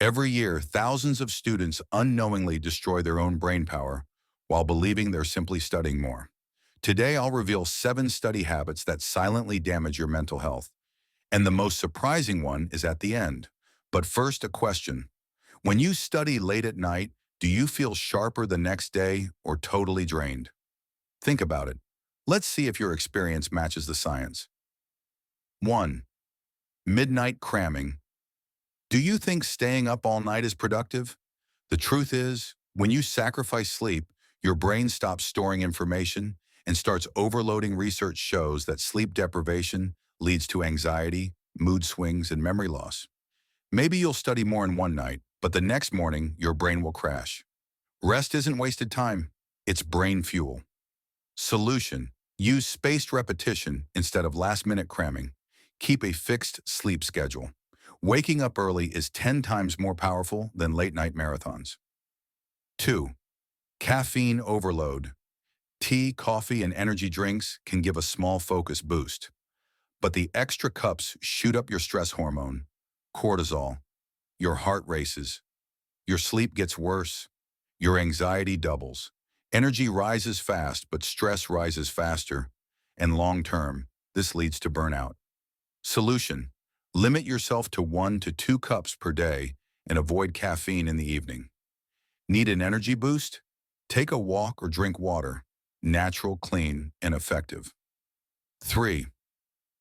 Every year, thousands of students unknowingly destroy their own brain power while believing they're simply studying more. Today, I'll reveal 7 study habits that silently damage your mental health. And the most surprising one is at the end. But first, a question. When you study late at night, do you feel sharper the next day or totally drained? Think about it. Let's see if your experience matches the science. 1. Midnight cramming. Do you think staying up all night is productive? The truth is, when you sacrifice sleep, your brain stops storing information and starts overloading. Research shows that sleep deprivation leads to anxiety, mood swings, and memory loss. Maybe you'll study more in one night, but the next morning your brain will crash. Rest isn't wasted time, it's brain fuel. Solution: use spaced repetition instead of last-minute cramming. Keep a fixed sleep schedule. Waking up early is 10 times more powerful than late-night marathons. 2. Caffeine overload. Tea, coffee, and energy drinks can give a small focus boost, but the extra cups shoot up your stress hormone, cortisol. Your heart races. Your sleep gets worse. Your anxiety doubles. Energy rises fast, but stress rises faster. And long-term, this leads to burnout. Solution: limit yourself to 1 to 2 cups per day and avoid caffeine in the evening. Need an energy boost? Take a walk or drink water. Natural, clean, and effective. 3.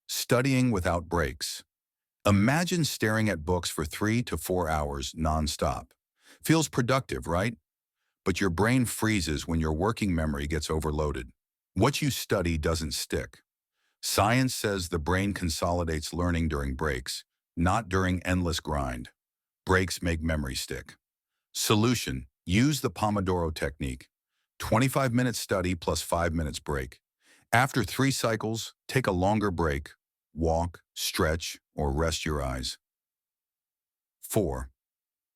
Studying without breaks. Imagine staring at books for 3 to 4 hours nonstop. Feels productive, right? But your brain freezes when your working memory gets overloaded. What you study doesn't stick. Science says the brain consolidates learning during breaks, not during endless grind. Breaks make memory stick. Solution: use the Pomodoro technique. 25 minutes study plus 5 minutes break. After 3 cycles, take a longer break, walk, stretch, or rest your eyes. 4.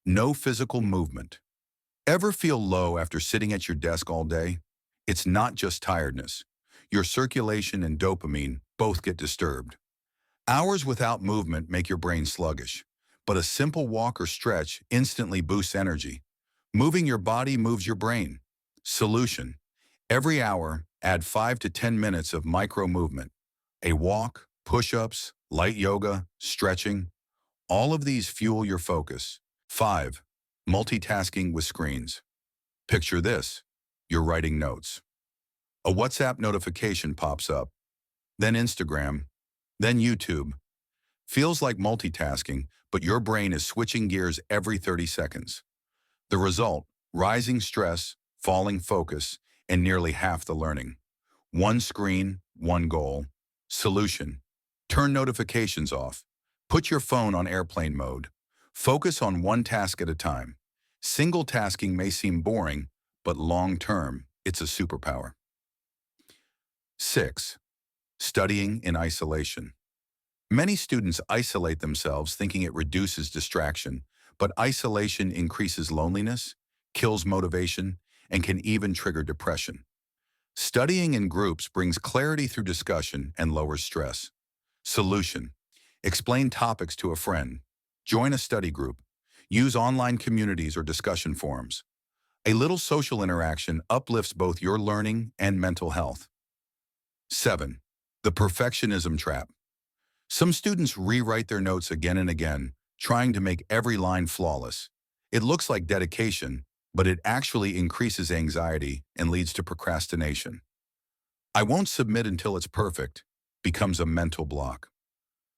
No physical movement. Ever feel low after sitting at your desk all day? It's not just tiredness. Your circulation and dopamine both get disturbed. Hours without movement make your brain sluggish, but a simple walk or stretch instantly boosts energy. Moving your body moves your brain. Solution: every hour, add 5 to 10 minutes of micro movement. A walk, push-ups, light yoga, stretching. All of these fuel your focus. 5. Multitasking with screens. Picture this. You're writing notes. A WhatsApp notification pops up, then Instagram, then YouTube. Feels like multitasking, but your brain is switching gears every 30 seconds. The result: rising stress, falling focus, and nearly half the learning. One screen, one goal. Solution: turn notifications off. Put your phone on airplane mode. Focus on one task at a time. Single tasking may seem boring, but long-term, it's a superpower. 6. Studying in isolation. Many students isolate themselves thinking it reduces distraction, but isolation increases loneliness, kills motivation, and can even trigger depression. Studying in groups brings clarity through discussion and lowers stress. Solution: explain topics to a friend. Join a study group. Use online communities or discussion forums. A little social interaction uplifts both your learning and mental health. 7. The perfectionism trap. Some students rewrite their notes again and again, trying to make every line flawless. It looks like dedication, but it actually increases anxiety and leads to procrastination. "I won't submit until it's perfect" becomes a mental block.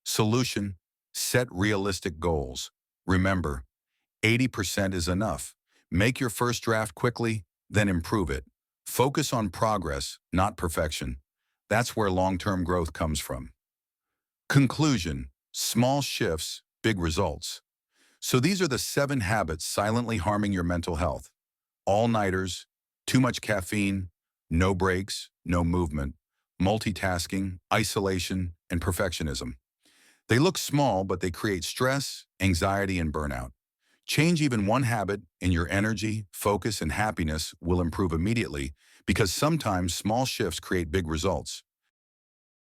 Solution: set realistic goals. Remember, 80% is enough. Make your first draft quickly, then improve it. Focus on progress, not perfection. That's where long-term growth comes from. Conclusion: small shifts, big results. So these are the 7 habits silently harming your mental health. All-nighters, too much caffeine, no breaks, no movement, multitasking, isolation, and perfectionism. They look small, but they create stress, anxiety, and burnout. Change even one habit, and your energy, focus, and happiness will improve immediately, because sometimes small shifts create big results.